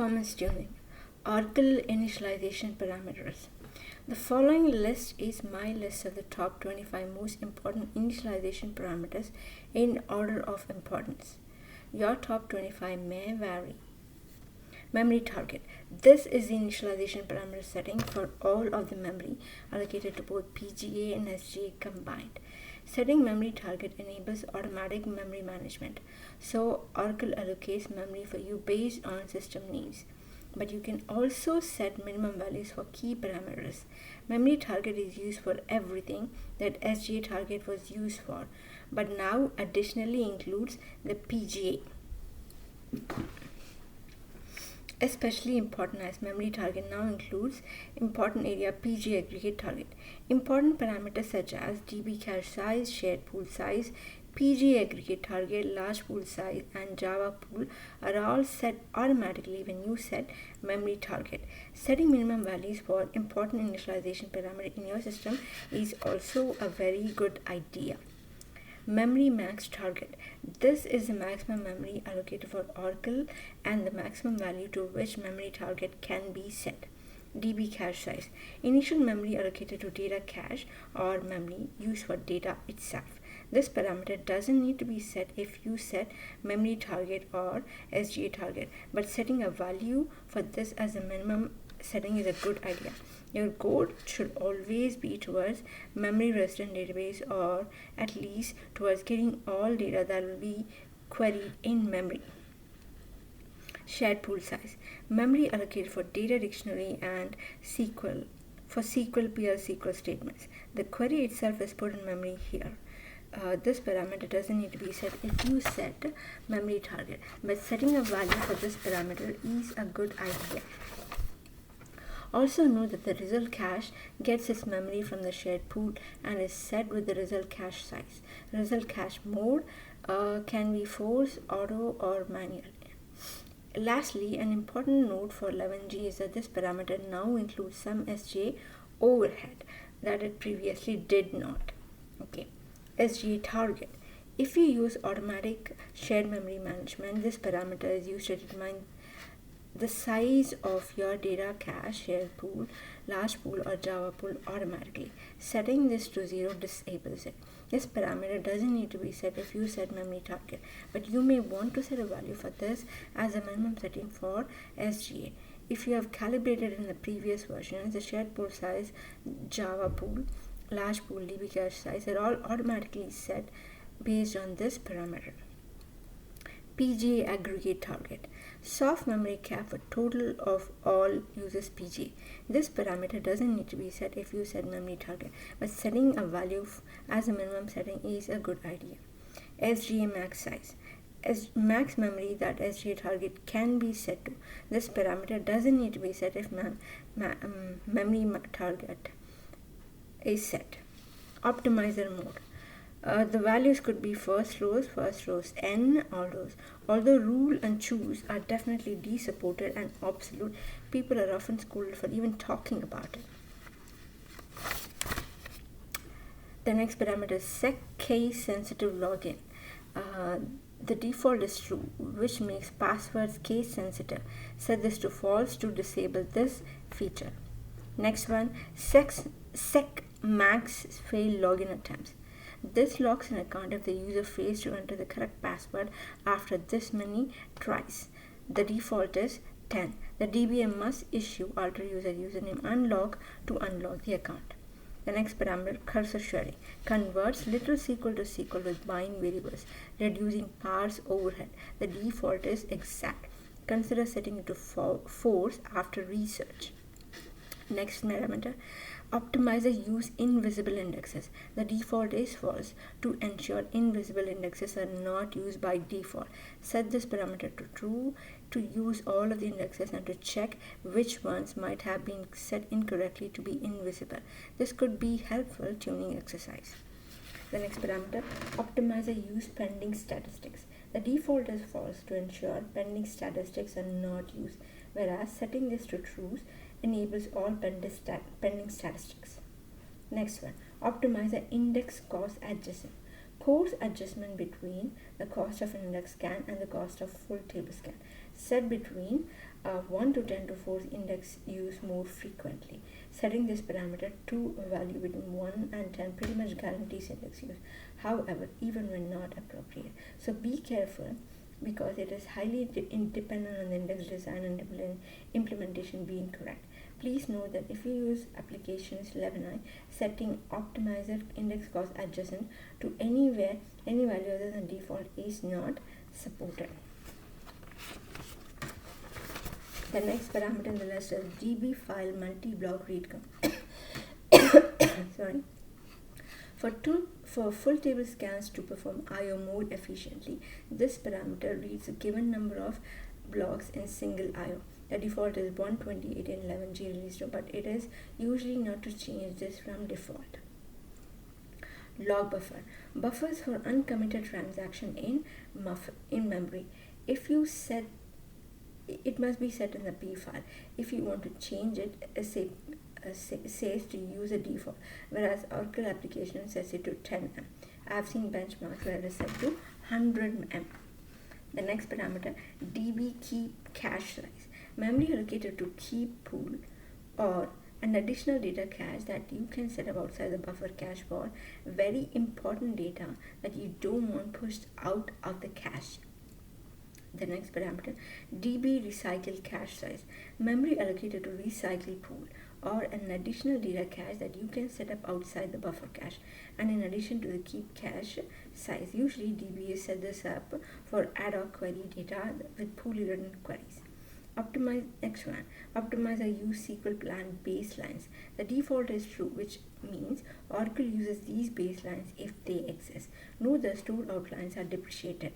Performance Tuning, Oracle Initialization Parameters. The following list is my list of the top 25 most important initialization parameters in order of importance. Your top 25 may vary. Memory target. This is the initialization parameter setting for all of the memory allocated to both PGA and SGA combined. Setting memory target enables automatic memory management. So Oracle allocates memory for you based on system needs. But you can also set minimum values for key parameters. Memory target is used for everything that SGA target was used for, but now additionally includes the PGA. Especially important as memory target now includes important area PGA aggregate target. Important parameters such as DB cache size, shared pool size, PGA aggregate target, large pool size, and Java pool are all set automatically when you set memory target. Setting minimum values for important initialization parameter in your system is also a very good idea. Memory max target. This is the maximum memory allocated for Oracle and the maximum value to which memory target can be set. DB cache size. Initial memory allocated to data cache or memory used for data itself. This parameter doesn't need to be set if you set memory target or SGA target, but setting a value for this as a minimum setting is a good idea. Your goal should always be towards memory resident database, or at least towards getting all data that will be queried in memory. Shared pool size. Memory allocated for data dictionary and SQL, for SQL PL SQL statements. The query itself is put in memory here. This parameter doesn't need to be set if you set memory target, but setting a value for this parameter is a good idea. Also note that the result cache gets its memory from the shared pool and is set with the result cache size. Result cache mode can be force, auto, or manual. Lastly, an important note for 11G is that this parameter now includes some SGA overhead that it previously did not. Okay, SGA target. If you use automatic shared memory management, this parameter is used to determine the size of your data cache, shared pool, large pool, or Java pool automatically. Setting this to 0 disables it. This parameter doesn't need to be set if you set memory target, but you may want to set a value for this as a minimum setting for SGA. If you have calibrated in the previous versions, the shared pool size, Java pool, large pool, DB cache size are all automatically set based on this parameter. PGA aggregate target. Soft memory cap for total of all uses PGA. This parameter doesn't need to be set if you set memory target, but setting a value as a minimum setting is a good idea. SGA max size. As max memory that SGA target can be set to. This parameter doesn't need to be set if memory target is set. Optimizer mode. The values could be first rows, n, all rows. Although rule and choose are definitely de-supported and obsolete, people are often scolded for even talking about it. The next parameter is set case sensitive login. The default is true, which makes passwords case sensitive. Set this to false to disable this feature. Next one, sec max fail login attempts. This locks an account if the user fails to enter the correct password after this many tries. The default is 10. The DBA must issue alter user username unlock to unlock the account. The next parameter, cursor sharing, converts literal SQL to SQL with bind variables, reducing parse overhead. The default is exact. Consider setting it to force after research. Next parameter, optimizer use invisible indexes. The default is false to ensure invisible indexes are not used by default. Set this parameter to true to use all of the indexes and to check which ones might have been set incorrectly to be invisible. This could be helpful tuning exercise. The next parameter, optimizer use pending statistics. The default is false to ensure pending statistics are not used, whereas setting this to true enables all pending statistics. Next one, optimizer index cost adjacent. course adjustment between the cost of an index scan and the cost of full table scan. Set between 1 to 10 to force index use more frequently. Setting this parameter to a value between 1 and 10 pretty much guarantees index use, however, even when not appropriate. So be careful, because it is highly dependent on the index design and implementation being correct. Please note that if you use applications 11i, setting optimizer index cost adjacent to any value other than default is not supported. The next parameter in the list is DB file multi-block read sorry. For full table scans to perform I/O more efficiently, this parameter reads a given number of blocks in single I/O. The default is 128 in 11G release, but it is usually not to change this from default. Log buffer. Buffers for uncommitted transaction in memory. If you set it must be set in the P file. If you want to change it, says to use a default, whereas Oracle application sets it to 10 M. I have seen benchmarks where it is set to 100 M. The next parameter, DB keep cache size. Memory allocated to keep pool or an additional data cache that you can set up outside the buffer cache for very important data that you don't want pushed out of the cache. The next parameter, DB recycle cache size. Memory allocated to recycle pool or an additional data cache that you can set up outside the buffer cache, and in addition to the keep cache size. Usually DBA set this up for ad hoc query data with pool ridden queries. Optimizer use SQL plan baselines. The default is true, which means Oracle uses these baselines if they exist. Note the stored outlines are depreciated.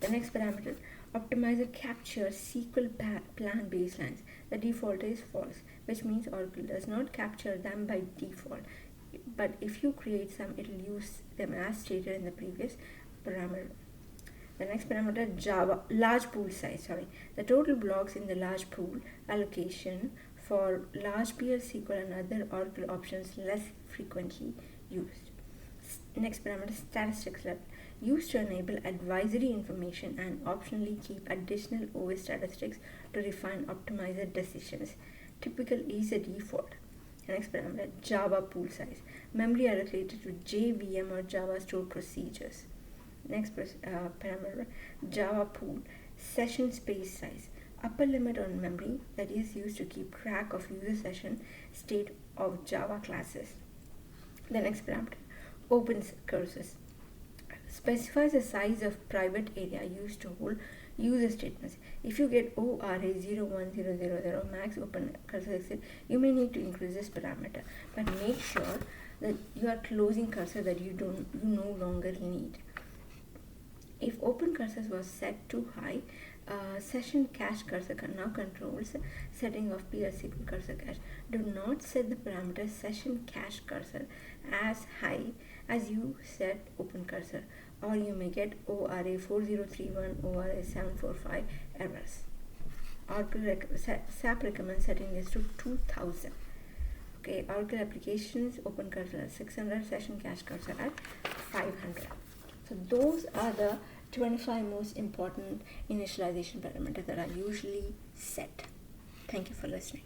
The next parameter, optimizer captures SQL plan baselines. The default is false, which means Oracle does not capture them by default. But if you create some, it will use them as stated in the previous parameter. The next parameter, large pool size. The total blocks in the large pool allocation for large PL SQL and other Oracle options less frequently used. Next parameter, statistics level. Used to enable advisory information and optionally keep additional OS statistics to refine optimizer decisions. Typical is a default. Next parameter, Java pool size. Memory allocated to JVM or Java stored procedures. Next parameter, Java pool session space size. Upper limit on memory that is used to keep track of user session state of Java classes. The next parameter, open cursors. Specifies the size of private area used to hold user statements. If you get ORA01000 max open cursor exit, you may need to increase this parameter, but make sure that you are closing cursor that you no longer need. If open cursors was set too high, session cache cursor now controls setting of PL/SQL cursor cache. Do not set the parameter session cache cursor as high as you set open cursor, or you may get ORA4031, ORA745 errors. SAP recommends setting this to 2000. Okay, Oracle applications open cursor at 600, session cache cursor at 500. So those are the 25 most important initialization parameters that are usually set. Thank you for listening.